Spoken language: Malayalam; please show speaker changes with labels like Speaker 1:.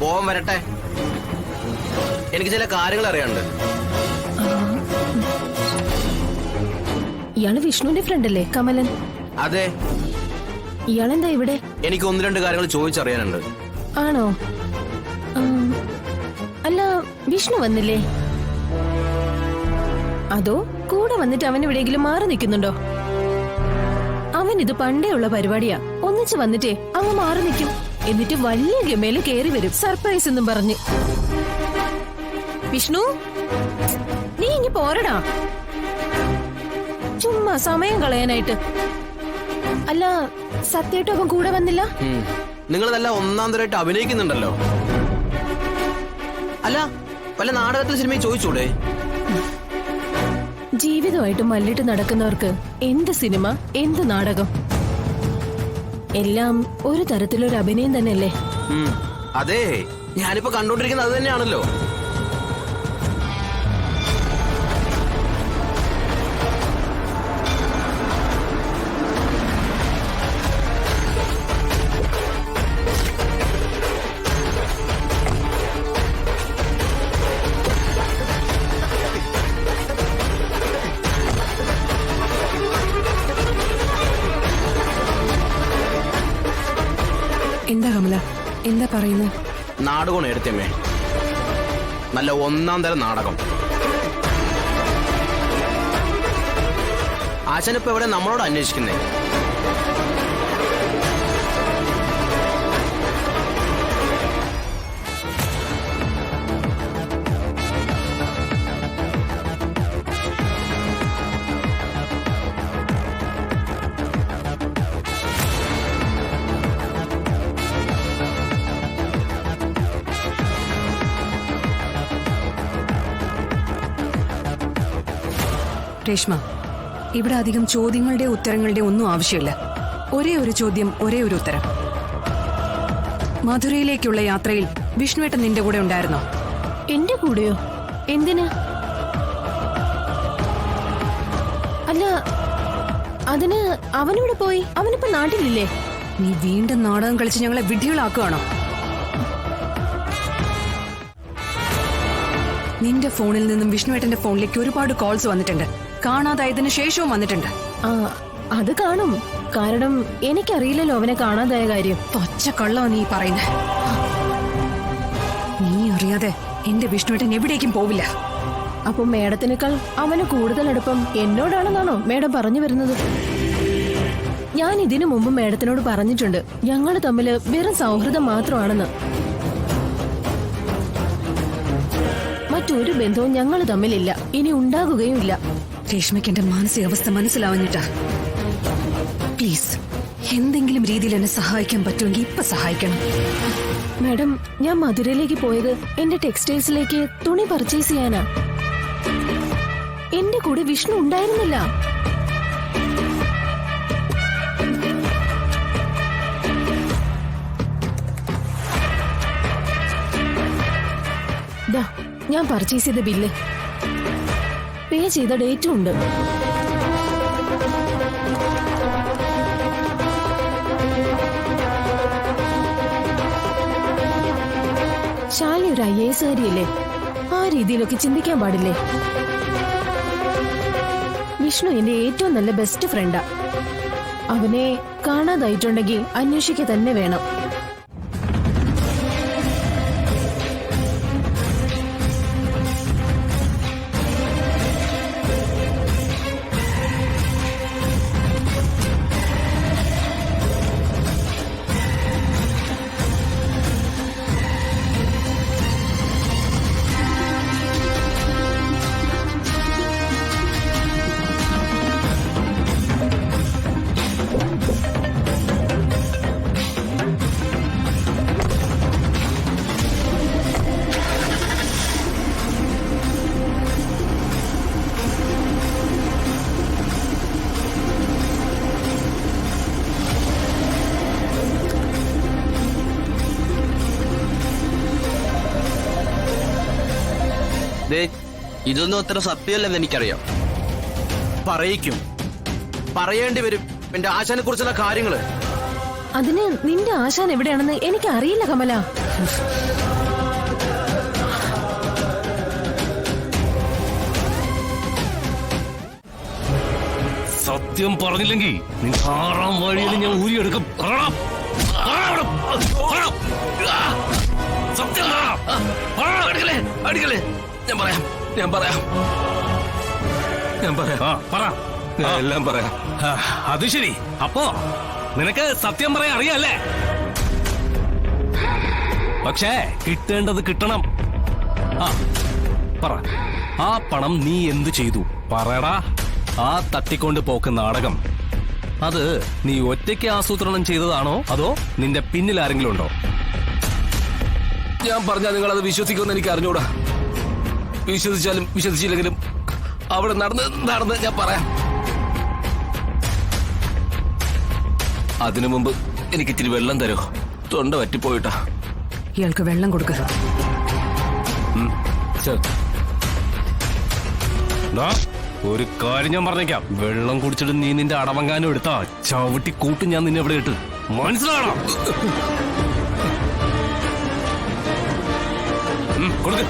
Speaker 1: പോവാൻ വരട്ടെ. എനിക്ക് ചില കാര്യങ്ങൾ അറിയാനുണ്ട്.
Speaker 2: ഇയാള് വിഷ്ണുവിന്റെ ഫ്രണ്ട് അല്ലേ കമലൻ?
Speaker 1: അതെ.
Speaker 2: ഇയാളെന്താ ഇവിടെ?
Speaker 1: എനിക്ക് ഒന്ന് രണ്ട് കാര്യങ്ങൾ ചോദിച്ചറിയാനുണ്ട്.
Speaker 2: ആണോ? അല്ല, വിഷ്ണു വന്നില്ലേ? അതോ കൂടെ വന്നിട്ട് അവൻ എവിടെയെങ്കിലും മാറി നിൽക്കുന്നുണ്ടോ? അവൻ ഇത് പണ്ടേ ഉള്ള പരിപാടിയാ. ഒന്നിച്ച് വന്നിട്ടേ അങ്ങ് മാറി നിൽക്കും. എന്നിട്ട് വലിയ ഗമയില് കേറി വരും, സർപ്രൈസ് എന്നും പറഞ്ഞ്. വിഷ്ണു, നീ ഇങ്ങ് പോരടാ, ചുമ്മാ സമയം കളയാനായിട്ട്. അല്ല, സത്യമായിട്ടും അവൻ കൂടെ വന്നില്ല?
Speaker 1: നിങ്ങൾ നല്ല ഒന്നാം തരമായിട്ട് അഭിനയിക്കുന്നുണ്ടല്ലോ. അല്ല, വല്ല നാടകത്തിൽ സിനിമയും ചോദിച്ചൂടെ?
Speaker 2: ജീവിതമായിട്ട് മല്ലിട്ട് നടക്കുന്നവർക്ക് എന്ത് സിനിമ, എന്ത് നാടകം, എല്ലാം ഒരു തരത്തിലൊരു അഭിനയം തന്നെയല്ലേ?
Speaker 1: അതെ, ഞാനിപ്പോ കണ്ടോണ്ടിരിക്കുന്നത് അത് തന്നെയാണല്ലോ.
Speaker 3: എന്താ കമല, എന്താ പറയുന്നത്?
Speaker 1: നാടകമാണ് എടുത്തമ്മേ, നല്ല ഒന്നാം തരം നാടകം. ആശാനിപ്പോ എവിടെ നമ്മളോട് അന്വേഷിക്കുന്നേ?
Speaker 3: രേഷ്മ, ഇവിടെ അധികം ചോദ്യങ്ങളുടെ ഉത്തരങ്ങളുടെ ഒന്നും ആവശ്യമില്ല. ഒരേ ഒരു ചോദ്യം, ഒരേ ഒരു ഉത്തരം. മധുരയിലേക്കുള്ള യാത്രയിൽ വിഷ്ണുവേട്ടൻ നിന്റെ കൂടെ ഉണ്ടായിരുന്നോ?
Speaker 2: എന്റെ കൂടെയോ? എന്തിന്? അല്ല, അതിന് അവനോട് പോയി. അവനിപ്പോ നാട്ടിലില്ലേ?
Speaker 3: നീ വീണ്ടും നാടകം കളിച്ച് ഞങ്ങളെ വിഡ്ഢികളാക്കുകയാണോ? നിന്റെ ഫോണിൽ നിന്നും വിഷ്ണുവേട്ടന്റെ ഫോണിലേക്ക് ഒരുപാട് കോൾസ് വന്നിട്ടുണ്ട്. കാണാതായതിനു ശേഷവും വന്നിട്ടുണ്ട്.
Speaker 2: അത് കാണും. കാരണം എനിക്കറിയില്ലല്ലോ അവനെ കാണാതായ കാര്യം.
Speaker 3: ഒച്ച കള്ളോ നീ പറയുന്നത്? നീ അറിയാതെ എന്റെ വിഷ്ണുവേട്ടൻ എവിടേക്കും പോവില്ല.
Speaker 2: അപ്പൊ മേഡത്തിനേക്കാൾ അവന് കൂടുതൽ അടുപ്പം എന്നോടാണെന്നാണോ മേഡം പറഞ്ഞു വരുന്നത്? ഞാൻ ഇതിനു മുമ്പ് മേഡത്തിനോട് പറഞ്ഞിട്ടുണ്ട്, ഞങ്ങൾ തമ്മില് വെറും സൗഹൃദം മാത്രമാണെന്ന്. മറ്റൊരു ബന്ധവും ഞങ്ങൾ തമ്മിലില്ല, ഇനി ഉണ്ടാകുകയുമില്ല.
Speaker 3: രേഷ്മയ്ക്ക് എന്റെ മാനസികാവസ്ഥ മനസ്സിലാവഞ്ഞിട്ടാ. പ്ലീസ്, എന്തെങ്കിലും രീതിയിൽ എന്നെ സഹായിക്കാൻ പറ്റുമെങ്കിൽ ഇപ്പൊ സഹായിക്കണം.
Speaker 2: മാഡം, ഞാൻ മധുരയിലേക്ക് പോയത് എന്റെ ടെക്സ്റ്റൈൽസിലേക്ക് തുണി പർച്ചേസ് ചെയ്യാനാ. എന്റെ കൂടെ വിഷ്ണു ഉണ്ടായിരുന്നില്ല. ദാ, ഞാൻ പർച്ചേസ് ചെയ്ത ബില്ല്, പേ ചെയ്ത ഡേറ്റും ഉണ്ട്. ശാലി ഒരു IAS കാരിയല്ലേ? ആ രീതിയിലൊക്കെ ചിന്തിക്കാൻ പാടില്ലേ? വിഷ്ണു എന്റെ ഏറ്റവും നല്ല ബെസ്റ്റ് ഫ്രണ്ടാ. അവനെ കാണാതായിട്ടുണ്ടെങ്കിൽ അന്വേഷിക്കുക തന്നെ വേണം.
Speaker 1: ഇതൊന്നും അത്ര സത്യമല്ലെന്ന് എനിക്കറിയാം. പറയിക്കും, പറയേണ്ടി വരും എന്റെ ആശാനെ കുറിച്ചുള്ള കാര്യങ്ങള്.
Speaker 2: അതിന് നിന്റെ ആശാൻ എവിടെയാണെന്ന് എനിക്ക് അറിയില്ല കമല.
Speaker 4: സത്യം പറഞ്ഞില്ലെങ്കിൽ നീ 6-ാം വഴിയിൽ ഞാൻ ഊരിയെടുക്കും. സത്യം
Speaker 1: അടിക്കലേ ഞാൻ പറയാം
Speaker 4: എല്ലാം പറയാം. അത് ശരി, അപ്പോ നിനക്ക് സത്യം പറയാൻ അറിയാല്ലേ? പക്ഷേ കിട്ടേണ്ടത് കിട്ടണം. പറ, ആ പണം നീ എന്തു ചെയ്തു? പറയടാ. ആ തട്ടിക്കൊണ്ട് പോക്ക് നാടകം, അത് നീ ഒറ്റയ്ക്ക് ആസൂത്രണം ചെയ്തതാണോ അതോ നിന്റെ പിന്നിൽ ആരെങ്കിലും ഉണ്ടോ?
Speaker 1: ഞാൻ പറഞ്ഞാൽ നിങ്ങൾ അത് വിശ്വസിക്കുമെന്ന് എനിക്ക് അറിഞ്ഞൂടാ. വിശ്വസിച്ചാലും വിശ്വസിച്ചില്ലെങ്കിലും അവിടെ നടന്ന് ഞാൻ പറയാം. അതിനു മുമ്പ് എനിക്ക് ഇത്തിരി വെള്ളം തരുമോ? തൊണ്ട പറ്റിപ്പോയിട്ടാ.
Speaker 3: ഇയാൾക്ക് വെള്ളം കൊടുക്കുക.
Speaker 4: ഒരു കാര്യം ഞാൻ പറഞ്ഞേക്കാം, വെള്ളം കുടിച്ചിട്ട് നീ നിന്റെ അടവങ്കാനും എടുത്താ ചവിട്ടി കൂട്ടും ഞാൻ നിന്നെ ഇവിടെ ഇട്ട്. മനസ്സിലാണോ? കൊടുക്ക്.